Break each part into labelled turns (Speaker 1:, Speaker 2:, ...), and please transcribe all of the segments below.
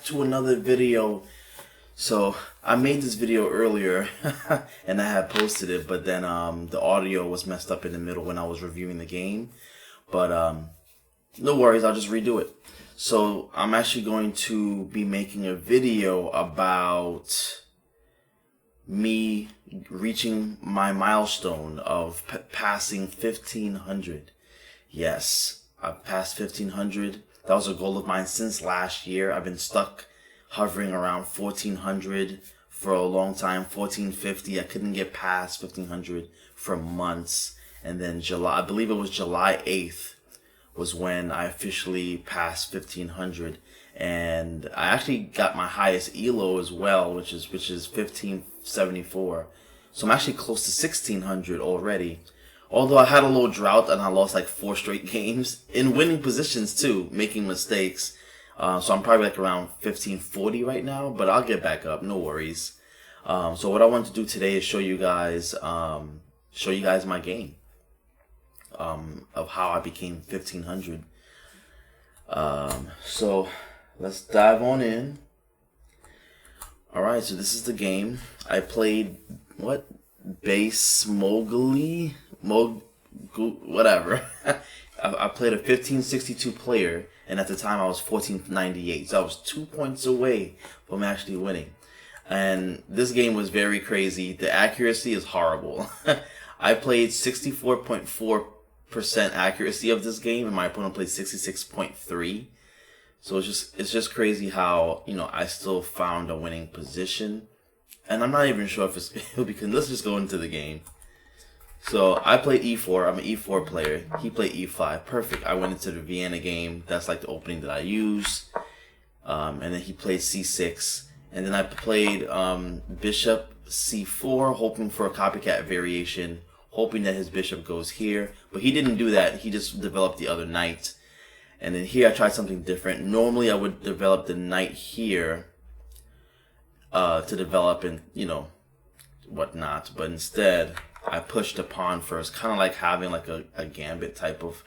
Speaker 1: to another video. So I made this video earlier and I had posted it, but then the audio was messed up in the middle when I was reviewing the game. But no worries, I'll just redo it. So I'm actually going to be making a video about me reaching my milestone of passing 1500. Yes, I've passed 1500. That was a goal of mine since last year. I've been stuck hovering around 1400 for a long time, 1450. I couldn't get past 1500 for months. And then I believe it was July 8th was when I officially passed 1500. And I actually got my highest elo as well, which is 1574. So I'm actually close to 1600 already. Although I had a little drought and I lost like 4 straight games in winning positions too, making mistakes. So I'm probably like around 1540 right now, but I'll get back up, no worries. So what I want to do today is show you guys my game of how I became 1500. So let's dive on in. All right, so this is the game. I played base Mowgli, whatever. I played a 1562 player, and at the time I was 1498, so I was 2 points away from actually winning. And this game was very crazy. The accuracy is horrible. I played 64.4% accuracy of this game, and my opponent played 66.3%. So it's just crazy how, I still found a winning position. And I'm not even sure if it's because let's just go into the game. So I played e4. I'm an e4 player. He played e5. Perfect. I went into the Vienna game. That's like the opening that I use. And then he played c6. And then I played bishop c4, hoping for a copycat variation, hoping that his bishop goes here. But he didn't do that. He just developed the other knight. And then here I tried something different. Normally I would develop the knight here to develop and, whatnot. But instead, I pushed the pawn first, kind of like having like a gambit type of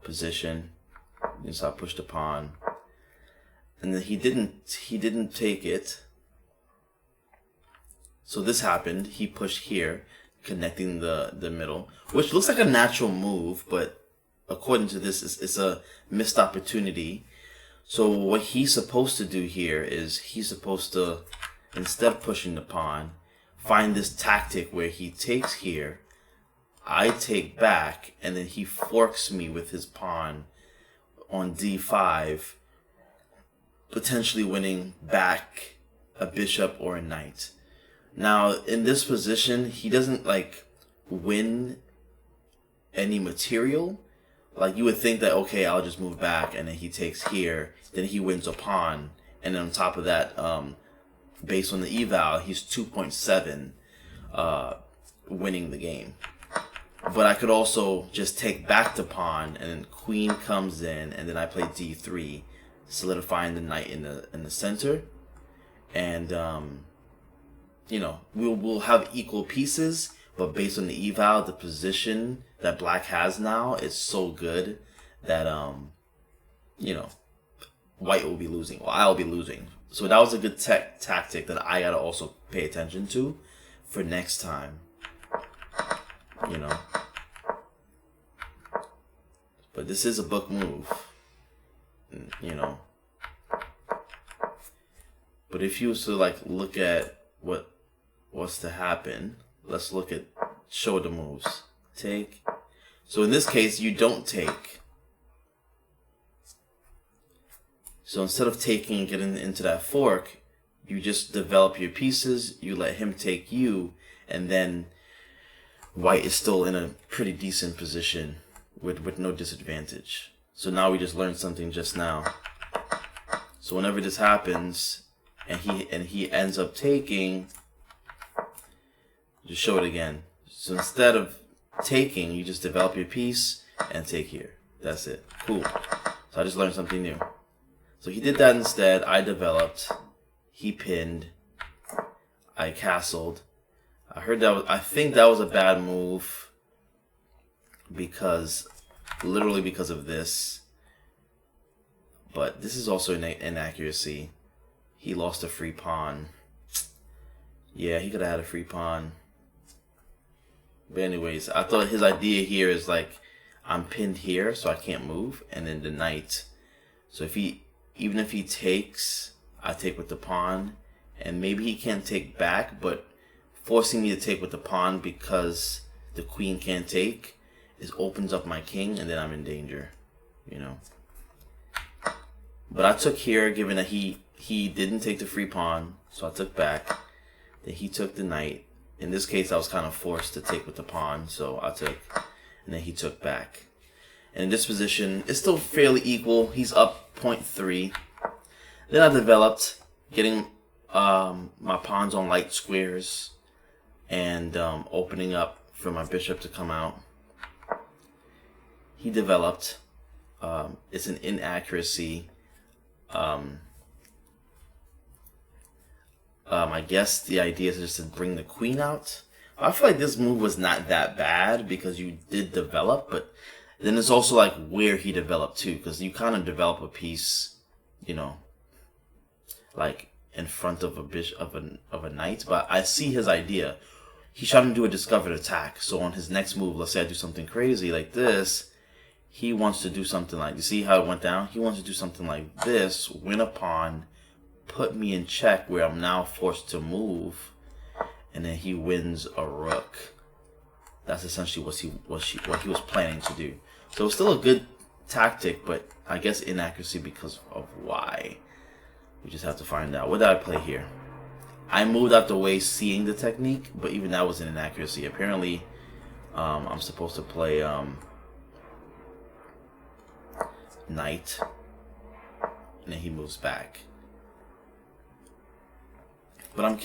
Speaker 1: position. And so I pushed the pawn. And then he didn't take it. So this happened. He pushed here, connecting the middle, which looks like a natural move, but according to this, it's a missed opportunity. So what he's supposed to do here is he's supposed to, instead of pushing the pawn, find this tactic where he takes here, I take back, and then he forks me with his pawn on d5, potentially winning back a bishop or a knight. Now, in this position, he doesn't win any material. Like, you would think that, okay, I'll just move back, and then he takes here, then he wins a pawn, and then on top of that, based on the eval, he's 2.7 winning the game. But I could also just take back the pawn, and then queen comes in, and then I play d3, solidifying the knight in the center. And we'll have equal pieces, but based on the eval, the position that black has now is so good that white will be losing, or I'll be losing. So that was a good tactic that I gotta also pay attention to for next time. But this is a book move, But if you was to look at what's to happen, let's look at show the moves. Take. So in this case, you don't take. So instead of taking and getting into that fork, you just develop your pieces, you let him take you, and then white is still in a pretty decent position with no disadvantage. So now we just learned something just now. So whenever this happens, and he ends up taking, just show it again. So instead of taking, you just develop your piece and take here. That's it. Cool. So I just learned something new. So he did that instead. I developed. He pinned. I castled. I think that was a bad move literally because of this. But this is also an inaccuracy. he lost a free pawn. Yeah, he could have had a free pawn. But anyways, I thought his idea here is like, I'm pinned here, so I can't move, and then the knight. So if even if he takes, I take with the pawn, and maybe he can't take back, but forcing me to take with the pawn because the queen can't take, it opens up my king, and then I'm in danger, you know. But I took here, given that he didn't take the free pawn, so I took back. Then he took the knight. In this case, I was kind of forced to take with the pawn, so I took, and then he took back. And in this position, it's still fairly equal. He's up 0.3. Then I developed, getting my pawns on light squares, and opening up for my bishop to come out. He developed. It's an inaccuracy. I guess the idea is just to bring the queen out. I feel like this move was not that bad because you did develop, but then it's also like where he developed too, because you kind of develop a piece, you know, like in front of a bishop of a knight. But I see his idea. He's trying to do a discovered attack. So on his next move, let's say I do something crazy like this, he wants to do something like, you see how it went down? He wants to do something like this, win a pawn, put me in check where I'm now forced to move, and then he wins a rook. That's essentially what he was planning to do. So it's still a good tactic, but I guess inaccuracy because of why. We just have to find out. What did I play here? I moved out the way seeing the technique, but even that was an inaccuracy. Apparently, I'm supposed to play knight, and then he moves back. But I'm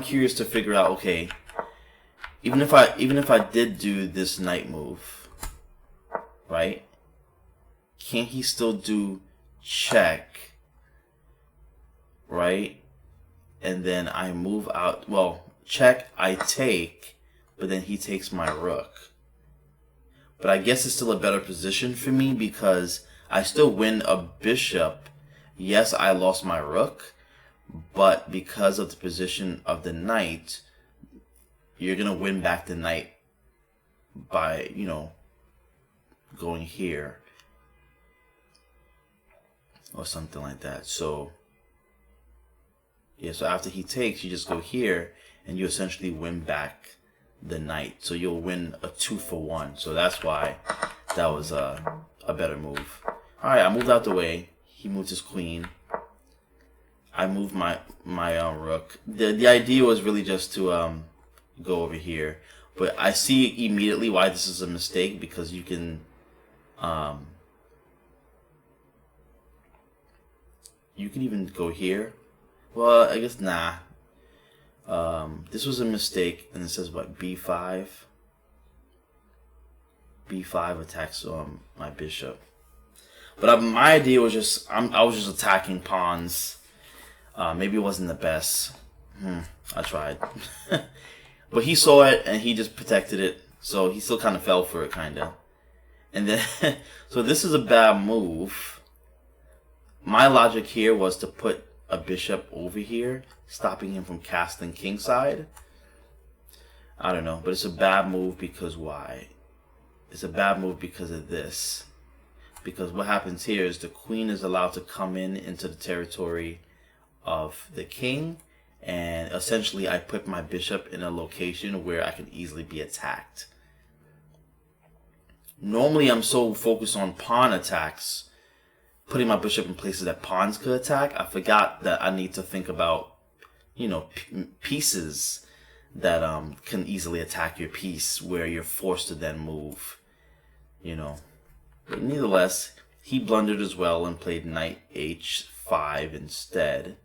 Speaker 1: curious to figure out, okay, even if I did do this knight move, right? Can he still do check, right? And then I move out, well, check, I take, but then he takes my rook. But I guess it's still a better position for me because I still win a bishop. Yes, I lost my rook, but because of the position of the knight, you're going to win back the knight by, you know, going here or something like that. So, yeah, so after he takes, you just go here and you essentially win back the knight. So you'll win a 2-for-1. So that's why that was a better move. Alright, I moved out the way. He moved his queen. I moved my rook. The idea was really just to go over here, but I see immediately why this is a mistake, because you can even go here. Well, I guess nah. This was a mistake, and it says what, b5. b5 attacks my bishop. But my idea was just I was just attacking pawns. Maybe it wasn't the best. I tried. But he saw it and he just protected it. So he still kind of fell for it, kind of. And then, so this is a bad move. My logic here was to put a bishop over here, stopping him from casting kingside. I don't know, but it's a bad move because why? It's a bad move because of this. Because what happens here is the queen is allowed to come into the territory of the king, and essentially I put my bishop in a location where I can easily be attacked. Normally I'm so focused on pawn attacks, putting my bishop in places that pawns could attack, I forgot that I need to think about, you know, pieces that can easily attack your piece where you're forced to then move, you know. But nevertheless, he blundered as well and played knight h5 instead.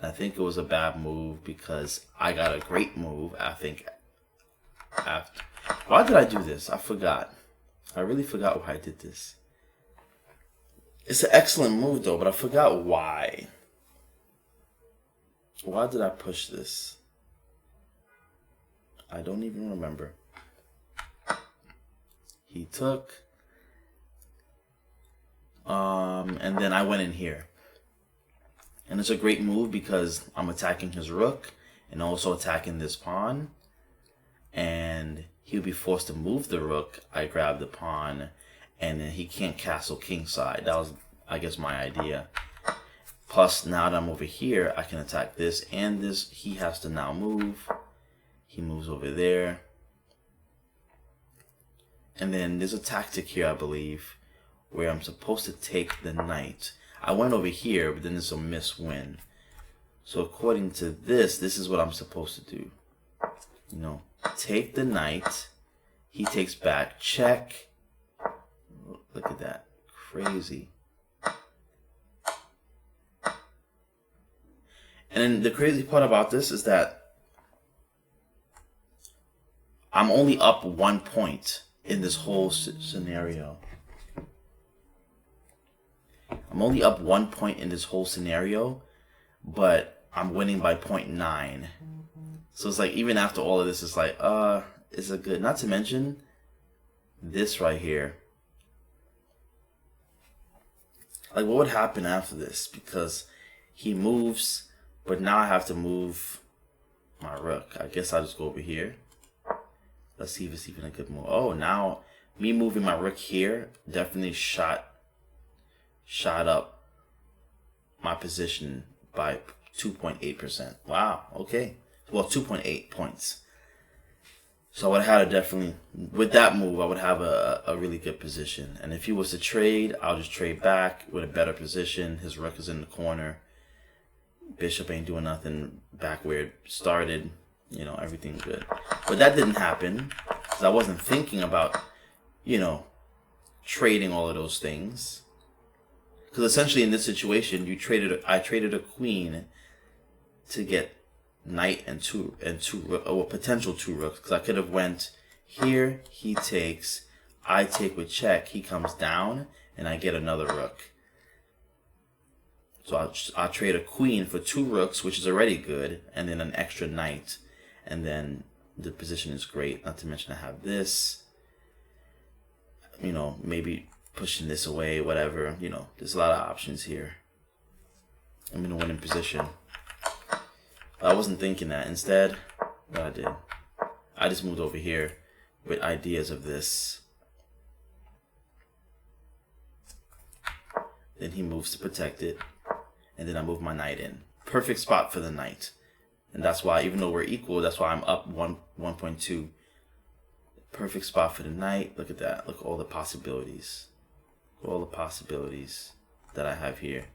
Speaker 1: I think it was a bad move because I got a great move, I think, after. Why did I do this? I forgot. I really forgot why I did this. It's an excellent move though, but I forgot why. Why did I push this? I don't even remember. He took. And then I went in here. And it's a great move because I'm attacking his rook and also attacking this pawn. And he'll be forced to move the rook. I grab the pawn, and then he can't castle kingside. That was, I guess, my idea. Plus, now that I'm over here, I can attack this and this. He has to now move. He moves over there. And then there's a tactic here, I believe, where I'm supposed to take the knight. I went over here, but then there's a miss-win. So according to this is what I'm supposed to do. You know, take the knight. He takes back, check. Look at that. Crazy. And then the crazy part about this is that I'm only up 1 point in this whole scenario. I'm only up 1 point in this whole scenario, but I'm winning by 0.9. So it's like, even after all of this, it's like, is it good? Not to mention this right here. Like, what would happen after this? Because he moves, but now I have to move my rook. I guess I'll just go over here. Let's see if it's even a good move. Oh, now me moving my rook here definitely shot up my position by 2.8%. Wow, okay. Well, 2.8 points. So I would have had a definitely, with that move, I would have a really good position. And if he was to trade, I'll just trade back with a better position. His rook is in the corner. Bishop ain't doing nothing back where it started. You know, everything's good. But that didn't happen because I wasn't thinking about, you know, trading all of those things. Because essentially in this situation, I traded a queen to get knight and two or potential 2 rooks. Because I could have went here, he takes, I take with check, he comes down, and I get another rook. So I'll trade a queen for 2 rooks, which is already good, and then an extra knight. And then the position is great. Not to mention I have this. You know, maybe pushing this away, whatever. You know, there's a lot of options here. I'm in a winning position. I wasn't thinking that. Instead, what I did, I just moved over here with ideas of this. Then he moves to protect it. And then I move my knight in. Perfect spot for the knight. And that's why, even though we're equal, that's why I'm up 1.2. Perfect spot for the knight. Look at that. Look at all the possibilities. All the possibilities that I have here.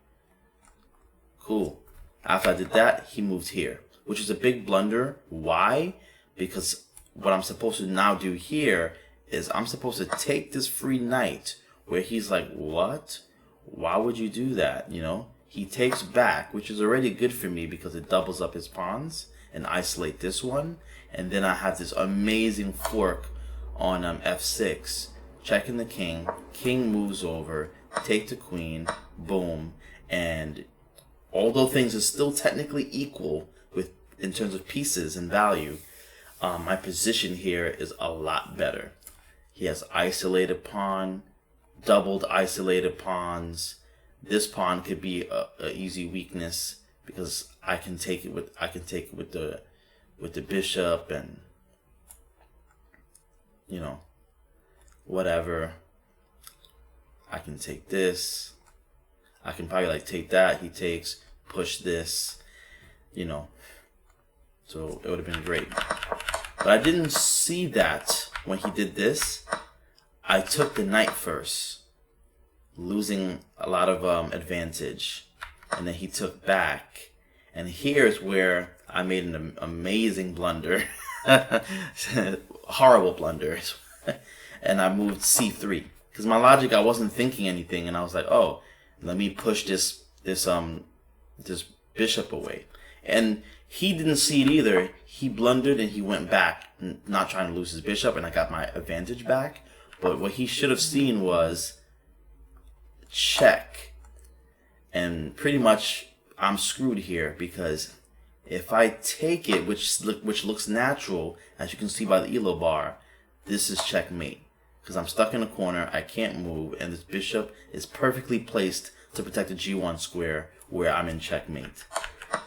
Speaker 1: Cool. After I did that, he moved here, which is a big blunder. Why? Because what I'm supposed to now do here is I'm supposed to take this free knight, where he's like, what? Why would you do that? You know? He takes back, which is already good for me because it doubles up his pawns and isolate this one. And then I have this amazing fork on f6, checking the king. King moves over, take the queen, boom. And although things are still technically equal in terms of pieces and value, my position here is a lot better. He has isolated pawn, doubled isolated pawns. This pawn could be a easy weakness because I can take it with the bishop and, you know, whatever. I can take this. I can probably like take that. He takes, push this, you know. So it would have been great. But I didn't see that when he did this. I took the knight first, losing a lot of advantage, and then he took back, and here's where I made an amazing blunder. Horrible blunder. And I moved c3 because my logic, I wasn't thinking anything, and I was like, oh, let me push this bishop away. And he didn't see it either. He blundered and he went back, not trying to lose his bishop, and I got my advantage back. But what he should have seen was check, and pretty much I'm screwed here because if I take it, which looks natural, as you can see by the elo bar, this is checkmate because I'm stuck in a corner, I can't move, and this bishop is perfectly placed to protect the g1 square, where I'm in checkmate.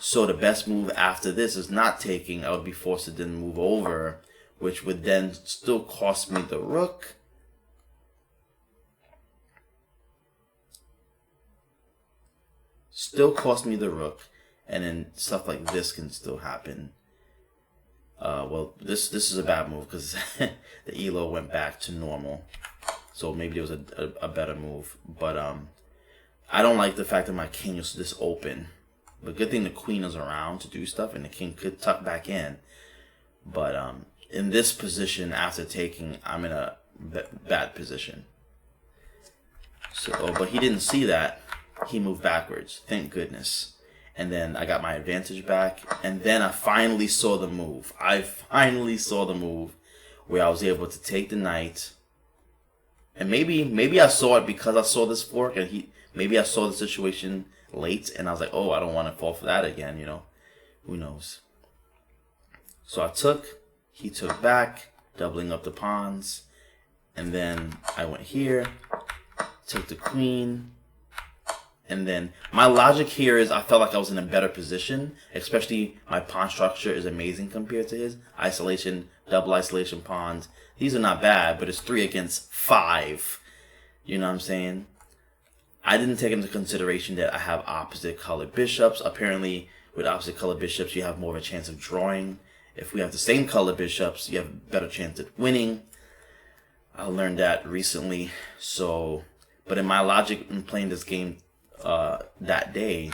Speaker 1: So the best move after this is not taking. I would be forced to then move over, which would then still cost me the rook. Still cost me the rook, and then stuff like this can still happen. Well, this is a bad move because the elo went back to normal. So maybe it was a better move. But I don't like the fact that my king is this open. But good thing the queen is around to do stuff, and the king could tuck back in. But in this position, after taking, I'm in a bad position. So, but he didn't see that. He moved backwards. Thank goodness. And then I got my advantage back. And then I finally saw the move. I finally saw the move where I was able to take the knight. And maybe I saw it because I saw this fork, and maybe I saw the situation late, and I was like, oh, I don't want to fall for that again, you know. Who knows? So I took, he took back, doubling up the pawns, and then I went here, took the queen, and then my logic here is I felt like I was in a better position, especially my pawn structure is amazing compared to his. Isolation, double isolation pawns, these are not bad, but it's 3 against 5. You know what I'm saying? I didn't take into consideration that I have opposite colored bishops. Apparently, with opposite colored bishops, you have more of a chance of drawing. If we have the same color bishops, you have a better chance at winning. I learned that recently. So, but in my logic in playing this game that day,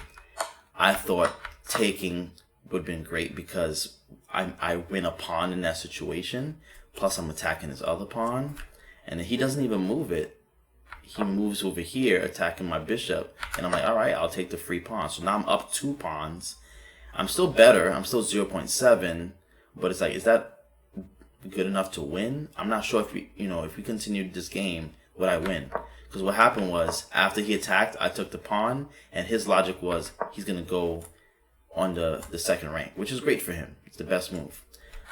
Speaker 1: I thought taking would have been great because I win a pawn in that situation. Plus, I'm attacking his other pawn, and he doesn't even move it. He moves over here, attacking my bishop, and I'm like, all right, I'll take the free pawn. So now I'm up 2 pawns. I'm still better. I'm still 0.7, but it's like, is that good enough to win? I'm not sure if if we continued this game, would I win? Because what happened was, after he attacked, I took the pawn, and his logic was he's gonna go on the second rank, which is great for him. It's the best move.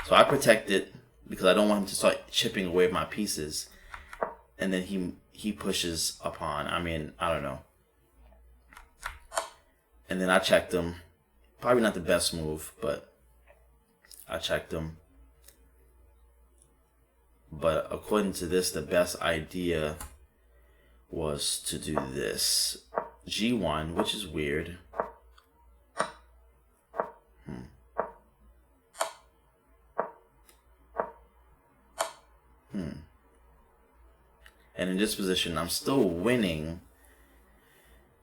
Speaker 1: So I protect it because I don't want him to start chipping away at my pieces, and then he pushes a pawn. I mean, I don't know. And then I checked him. Probably not the best move, but I checked him. But according to this, the best idea was to do this. G1, which is weird. And in this position, I'm still winning.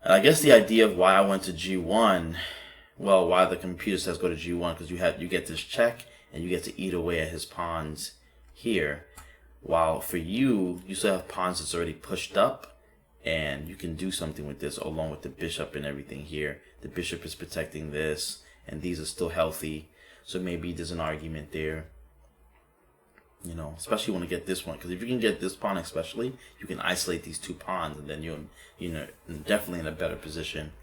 Speaker 1: And I guess the idea of why I went to G1, well, why the computer says go to G1, because you get this check, and you get to eat away at his pawns here. While for you still have pawns that's already pushed up, and you can do something with this along with the bishop and everything here. The bishop is protecting this, and these are still healthy. So maybe there's an argument there. You know, especially when you get this one, because if you can get this pawn especially, you can isolate these 2 pawns, and then you're definitely in a better position.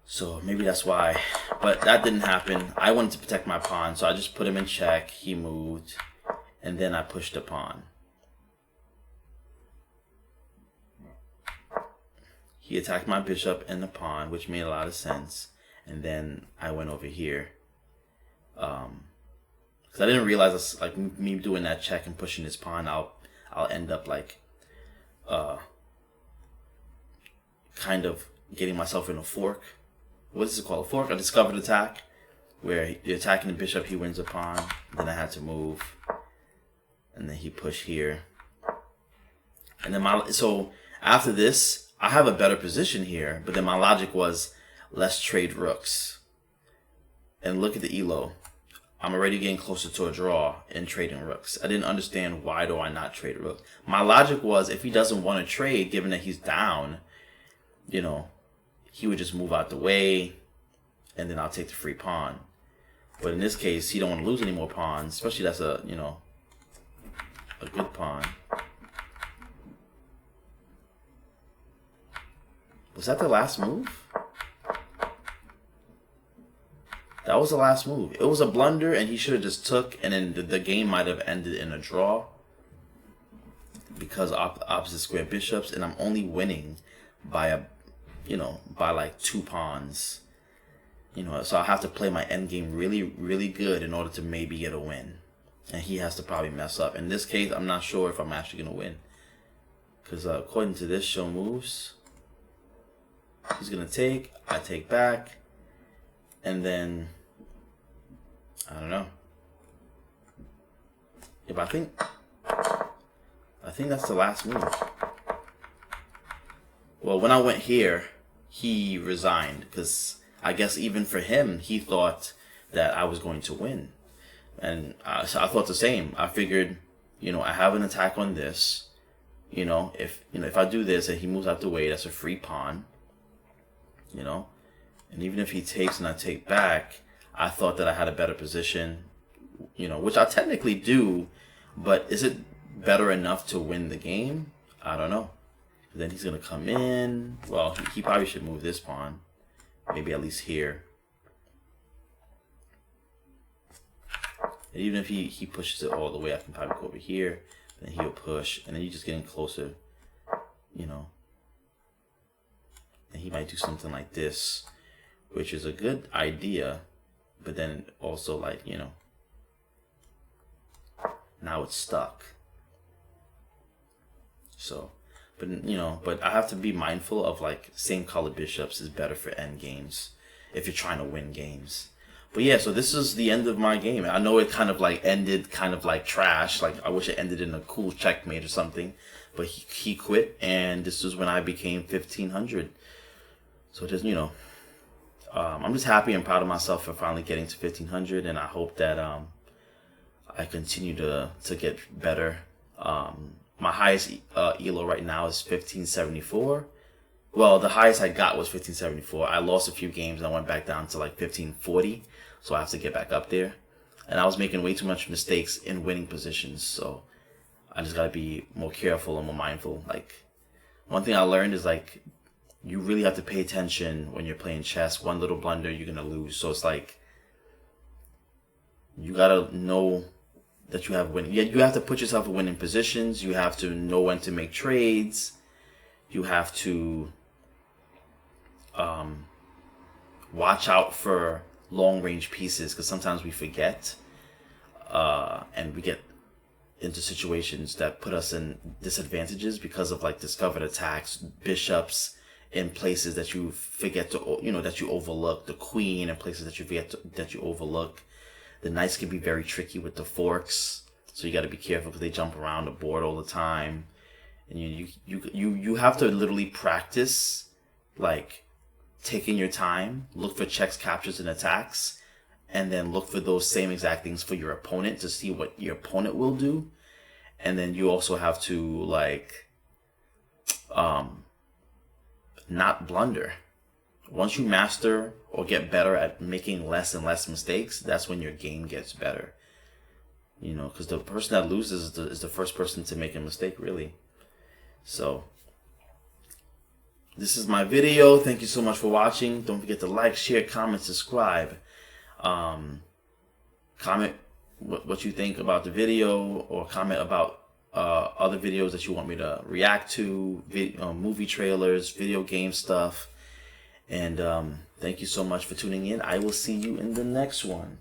Speaker 1: So maybe that's why, but that didn't happen. I wanted to protect my pawn, so I just put him in check. He moved, and then I pushed the pawn. He attacked my bishop and the pawn, which made a lot of sense, and then I went over here. Because I didn't realize it's like me doing that check and pushing this pawn, I'll end up like kind of getting myself in a fork. What is it called? A fork? A discovered attack, where you're attacking the bishop, he wins a pawn. Then I had to move, and then he pushed here. And then so after this, I have a better position here. But then my logic was, let's trade rooks. And look at the elo. I'm already getting closer to a draw in trading rooks. I didn't understand, why do I not trade rook? My logic was, if he doesn't want to trade, given that he's down, he would just move out the way, and then I'll take the free pawn. But in this case, he don't want to lose any more pawns, especially that's a good pawn. Was that the last move? That was the last move. It was a blunder, and he should have just took, and then the game might have ended in a draw because opposite square bishops, and I'm only winning by you know, by like 2 pawns. You know, so I have to play my endgame really, really good in order to maybe get a win. And he has to probably mess up. In this case, I'm not sure if I'm actually going to win. Because according to this show moves, he's going to take, I take back, and then, I don't know. Yeah, but I think that's the last move. Well, when I went here, he resigned, because I guess even for him, he thought that I was going to win. And so I thought the same. I figured, you know, I have an attack on this. You know, if I do this and he moves out the way, that's a free pawn. You know, and even if he takes and I take back, I thought that I had a better position. You know, which I technically do, but is it better enough to win the game? I don't know. Then he's gonna come in. Well, he probably should move this pawn. Maybe at least here. And even if he pushes it all the way, I can probably go over here. Then he'll push, and then you're just getting closer, you know. And he might do something like this, which is a good idea, but then also, like, you know, now it's stuck. So, but you know, but I have to be mindful of, like, same color bishops is better for end games if you're trying to win games. But yeah, so this is the end of my game. I know it kind of like ended kind of like trash. Like, I wish it ended in a cool checkmate or something. But he quit, and this is when I became 1500. So just, you know, I'm just happy and proud of myself for finally getting to 1500, and I hope that I continue to get better. My highest elo right now is 1574. Well, the highest I got was 1574. I lost a few games and I went back down to like 1540. So I have to get back up there. And I was making way too much mistakes in winning positions. So I just got to be more careful and more mindful. Like, one thing I learned is, like, you really have to pay attention when you're playing chess. One little blunder, you're going to lose. So it's like, you got to know that you have winning. Yeah, you have to put yourself in winning positions. You have to know when to make trades. You have to watch out for long-range pieces, because sometimes we forget, and we get into situations that put us in disadvantages because of, like, discovered attacks, bishops in places that you forget to, you know, that you overlook, the queen in places that you forget that you overlook. The knights can be very tricky with the forks, so you got to be careful because they jump around the board all the time. And you have to literally practice, like, taking your time, look for checks, captures, and attacks, and then look for those same exact things for your opponent to see what your opponent will do. And then you also have to, like, not blunder. Once you master or get better at making less and less mistakes, that's when your game gets better. You know, because the person that loses is the first person to make a mistake, really. So, this is my video. Thank you so much for watching. Don't forget to like, share, comment, subscribe. Comment what you think about the video, or comment about other videos that you want me to react to, movie trailers, video game stuff. And thank you so much for tuning in. I will see you in the next one.